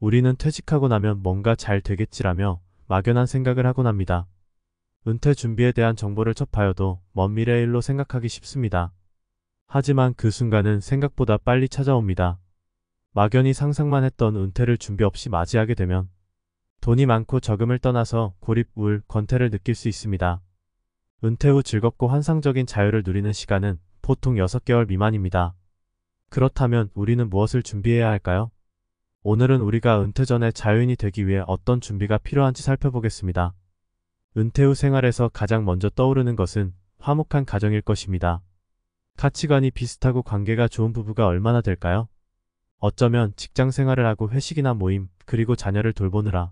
우리는 퇴직하고 나면 뭔가 잘 되겠지라며 막연한 생각을 하곤 합니다. 은퇴 준비에 대한 정보를 접하여도 먼 미래의 일로 생각하기 쉽습니다. 하지만 그 순간은 생각보다 빨리 찾아옵니다. 막연히 상상만 했던 은퇴를 준비 없이 맞이하게 되면 돈이 많고 적음을 떠나서 고립, 우울, 권태를 느낄 수 있습니다. 은퇴 후 즐겁고 환상적인 자유를 누리는 시간은 보통 6개월 미만입니다. 그렇다면 우리는 무엇을 준비해야 할까요? 오늘은 우리가 은퇴 전에 자유인이 되기 위해 어떤 준비가 필요한지 살펴보겠습니다. 은퇴 후 생활에서 가장 먼저 떠오르는 것은 화목한 가정일 것입니다. 가치관이 비슷하고 관계가 좋은 부부가 얼마나 될까요? 어쩌면 직장 생활을 하고 회식이나 모임, 그리고 자녀를 돌보느라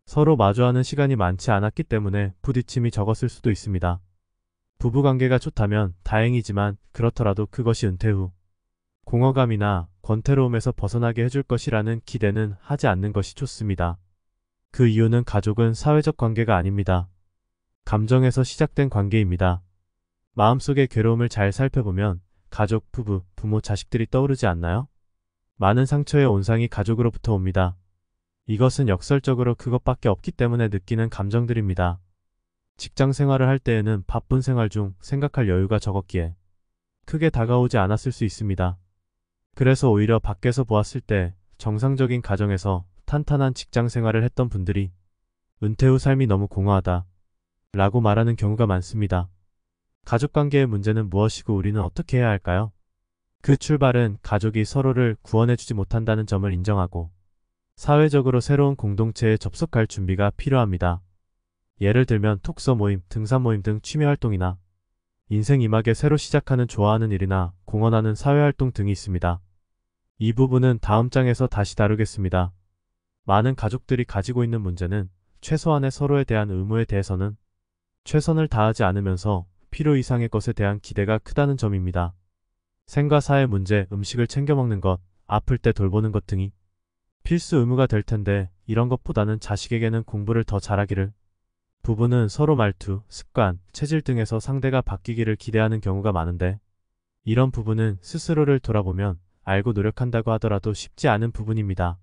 서로 마주하는 시간이 많지 않았기 때문에 부딪힘이 적었을 수도 있습니다. 부부관계가 좋다면 다행이지만 그렇더라도 그것이 은퇴 후 공허감이나 권태로움에서 벗어나게 해줄 것이라는 기대는 하지 않는 것이 좋습니다. 그 이유는 가족은 사회적 관계가 아닙니다. 감정에서 시작된 관계입니다. 마음속의 괴로움을 잘 살펴보면 가족, 부부, 부모, 자식들이 떠오르지 않나요? 많은 상처의 온상이 가족으로부터 옵니다. 이것은 역설적으로 그것밖에 없기 때문에 느끼는 감정들입니다. 직장 생활을 할 때에는 바쁜 생활 중 생각할 여유가 적었기에 크게 다가오지 않았을 수 있습니다. 그래서 오히려 밖에서 보았을 때 정상적인 가정에서 탄탄한 직장 생활을 했던 분들이 은퇴 후 삶이 너무 공허하다 라고 말하는 경우가 많습니다. 가족관계의 문제는 무엇이고 우리는 어떻게 해야 할까요? 그 출발은 가족이 서로를 구원해주지 못한다는 점을 인정하고 사회적으로 새로운 공동체에 접속할 준비가 필요합니다. 예를 들면 톡서 모임, 등산 모임 등 취미활동이나 인생 이막에 새로 시작하는 좋아하는 일이나 공헌하는 사회활동 등이 있습니다. 이 부분은 다음 장에서 다시 다루겠습니다. 많은 가족들이 가지고 있는 문제는 최소한의 서로에 대한 의무에 대해서는 최선을 다하지 않으면서 필요 이상의 것에 대한 기대가 크다는 점입니다. 생과 사의 문제, 음식을 챙겨 먹는 것, 아플 때 돌보는 것 등이 필수 의무가 될 텐데 이런 것보다는 자식에게는 공부를 더 잘하기를, 부부는 서로 말투, 습관, 체질 등에서 상대가 바뀌기를 기대하는 경우가 많은데 이런 부분은 스스로를 돌아보면 알고 노력한다고 하더라도 쉽지 않은 부분입니다.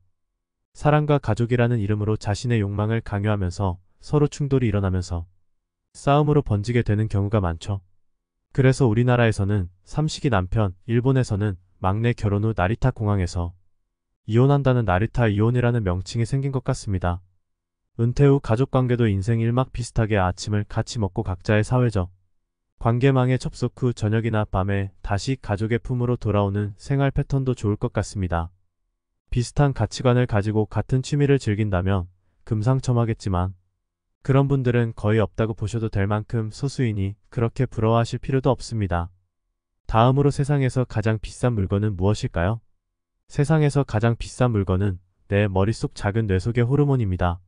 사랑과 가족이라는 이름으로 자신의 욕망을 강요하면서 서로 충돌이 일어나면서 싸움으로 번지게 되는 경우가 많죠. 그래서 우리나라에서는 삼식이 남편, 일본에서는 막내 결혼 후 나리타 공항에서 이혼한다는 나리타 이혼이라는 명칭이 생긴 것 같습니다. 은퇴 후 가족관계도 인생 일막 비슷하게 아침을 같이 먹고 각자의 사회적 관계망에 접속 후 저녁이나 밤에 다시 가족의 품으로 돌아오는 생활 패턴도 좋을 것 같습니다. 비슷한 가치관을 가지고 같은 취미를 즐긴다면 금상첨화겠지만 그런 분들은 거의 없다고 보셔도 될 만큼 소수이니 그렇게 부러워하실 필요도 없습니다. 다음으로 세상에서 가장 비싼 물건은 무엇일까요? 세상에서 가장 비싼 물건은 내 머릿속 작은 뇌 속의 호르몬입니다.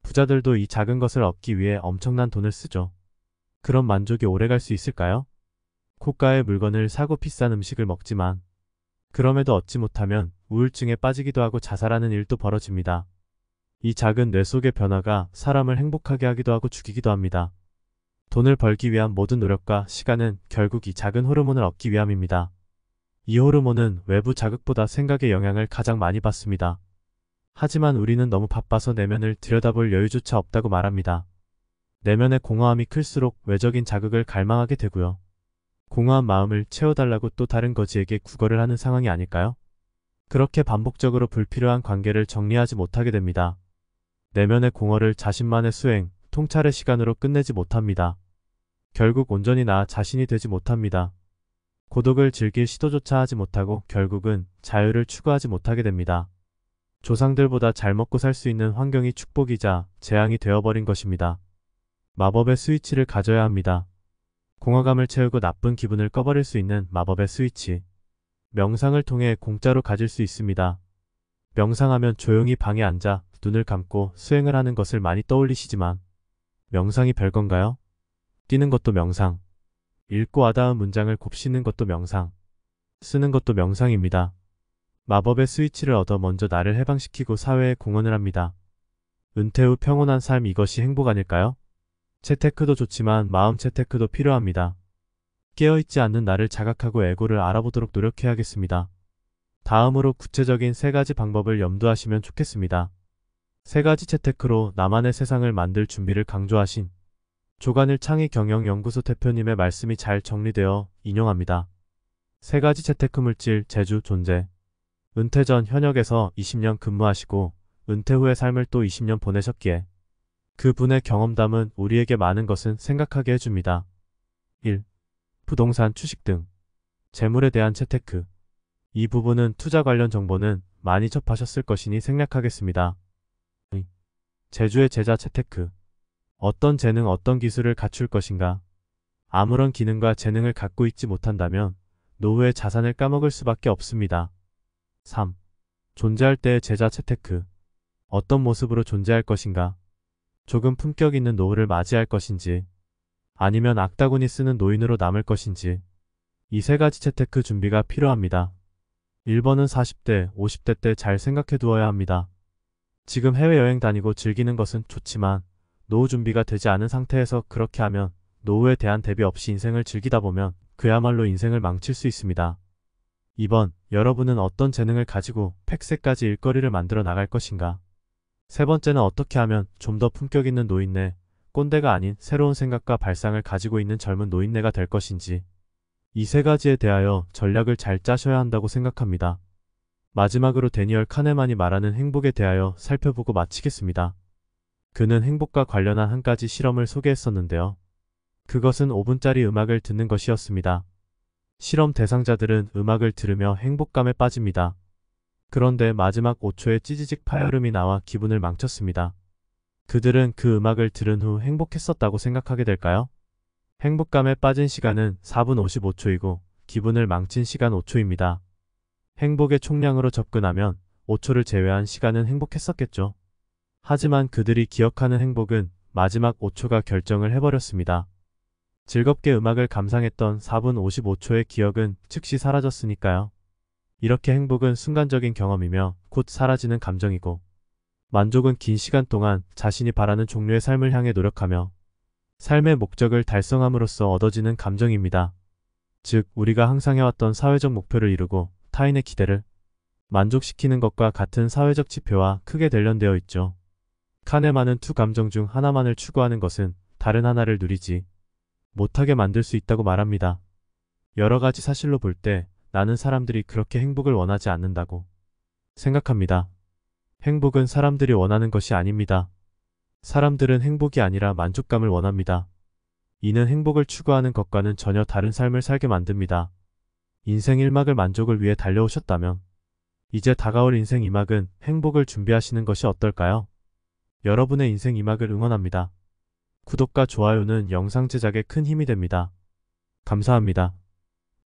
부자들도 이 작은 것을 얻기 위해 엄청난 돈을 쓰죠. 그럼 만족이 오래갈 수 있을까요? 고가의 물건을 사고 비싼 음식을 먹지만 그럼에도 얻지 못하면 우울증에 빠지기도 하고 자살하는 일도 벌어집니다. 이 작은 뇌 속의 변화가 사람을 행복하게 하기도 하고 죽이기도 합니다. 돈을 벌기 위한 모든 노력과 시간은 결국 이 작은 호르몬을 얻기 위함입니다. 이 호르몬은 외부 자극보다 생각의 영향을 가장 많이 받습니다. 하지만 우리는 너무 바빠서 내면을 들여다볼 여유조차 없다고 말합니다. 내면의 공허함이 클수록 외적인 자극을 갈망하게 되고요. 공허한 마음을 채워달라고 또 다른 거지에게 구걸을 하는 상황이 아닐까요? 그렇게 반복적으로 불필요한 관계를 정리하지 못하게 됩니다. 내면의 공허를 자신만의 수행, 통찰의 시간으로 끝내지 못합니다. 결국 온전히 나 자신이 되지 못합니다. 고독을 즐길 시도조차 하지 못하고 결국은 자유를 추구하지 못하게 됩니다. 조상들보다 잘 먹고 살 수 있는 환경이 축복이자 재앙이 되어버린 것입니다. 마법의 스위치를 가져야 합니다. 공허감을 채우고 나쁜 기분을 꺼버릴 수 있는 마법의 스위치. 명상을 통해 공짜로 가질 수 있습니다. 명상하면 조용히 방에 앉아 눈을 감고 수행을 하는 것을 많이 떠올리시지만 명상이 별건가요? 뛰는 것도 명상. 읽고 와닿은 문장을 곱씹는 것도 명상. 쓰는 것도 명상입니다. 마법의 스위치를 얻어 먼저 나를 해방시키고 사회에 공헌을 합니다. 은퇴 후 평온한 삶, 이것이 행복 아닐까요? 재테크도 좋지만 마음 재테크도 필요합니다. 깨어있지 않는 나를 자각하고 에고를 알아보도록 노력해야겠습니다. 다음으로 구체적인 3가지 방법을 염두하시면 좋겠습니다. 3가지 재테크로 나만의 세상을 만들 준비를 강조하신 조간일 창의 경영연구소 대표님의 말씀이 잘 정리되어 인용합니다. 3가지 재테크 물질 재주 존재. 은퇴 전 현역에서 20년 근무하시고 은퇴 후의 삶을 또 20년 보내셨기에 그분의 경험담은 우리에게 많은 것은 생각하게 해줍니다. 1. 부동산, 주식 등 재물에 대한 재테크. 이 부분은 투자 관련 정보는 많이 접하셨을 것이니 생략하겠습니다. 2. 재주의 제자 재테크. 어떤 재능, 어떤 기술을 갖출 것인가. 아무런 기능과 재능을 갖고 있지 못한다면 노후의 자산을 까먹을 수밖에 없습니다. 3. 존재할 때의 제자 재테크. 어떤 모습으로 존재할 것인가. 조금 품격 있는 노후를 맞이할 것인지 아니면 악다구니 쓰는 노인으로 남을 것인지 이 3가지 재테크 준비가 필요합니다. 1번은 40대, 50대 때 잘 생각해 두어야 합니다. 지금 해외여행 다니고 즐기는 것은 좋지만 노후 준비가 되지 않은 상태에서 그렇게 하면 노후에 대한 대비 없이 인생을 즐기다 보면 그야말로 인생을 망칠 수 있습니다. 2번, 여러분은 어떤 재능을 가지고 100세까지 일거리를 만들어 나갈 것인가? 3번째는 어떻게 하면 좀 더 품격 있는 노인네, 꼰대가 아닌 새로운 생각과 발상을 가지고 있는 젊은 노인네가 될 것인지 이 3가지에 대하여 전략을 잘 짜셔야 한다고 생각합니다. 마지막으로 데니얼 카네만이 말하는 행복에 대하여 살펴보고 마치겠습니다. 그는 행복과 관련한 한 가지 실험을 소개했었는데요. 그것은 5분짜리 음악을 듣는 것이었습니다. 실험 대상자들은 음악을 들으며 행복감에 빠집니다. 그런데 마지막 5초에 찌지직 파열음이 나와 기분을 망쳤습니다. 그들은 그 음악을 들은 후 행복했었다고 생각하게 될까요? 행복감에 빠진 시간은 4분 55초이고 기분을 망친 시간 5초입니다. 행복의 총량으로 접근하면 5초를 제외한 시간은 행복했었겠죠. 하지만 그들이 기억하는 행복은 마지막 5초가 결정을 해버렸습니다. 즐겁게 음악을 감상했던 4분 55초의 기억은 즉시 사라졌으니까요. 이렇게 행복은 순간적인 경험이며 곧 사라지는 감정이고 만족은 긴 시간 동안 자신이 바라는 종류의 삶을 향해 노력하며 삶의 목적을 달성함으로써 얻어지는 감정입니다. 즉, 우리가 항상 해왔던 사회적 목표를 이루고 타인의 기대를 만족시키는 것과 같은 사회적 지표와 크게 관련되어 있죠. 카네만은 두 감정 중 하나만을 추구하는 것은 다른 하나를 누리지 못하게 만들 수 있다고 말합니다. 여러 가지 사실로 볼 때 나는 사람들이 그렇게 행복을 원하지 않는다고 생각합니다. 행복은 사람들이 원하는 것이 아닙니다. 사람들은 행복이 아니라 만족감을 원합니다. 이는 행복을 추구하는 것과는 전혀 다른 삶을 살게 만듭니다. 인생 1막을 만족을 위해 달려오셨다면 이제 다가올 인생 2막은 행복을 준비하시는 것이 어떨까요? 여러분의 인생 2막을 응원합니다. 구독과 좋아요는 영상 제작에 큰 힘이 됩니다. 감사합니다.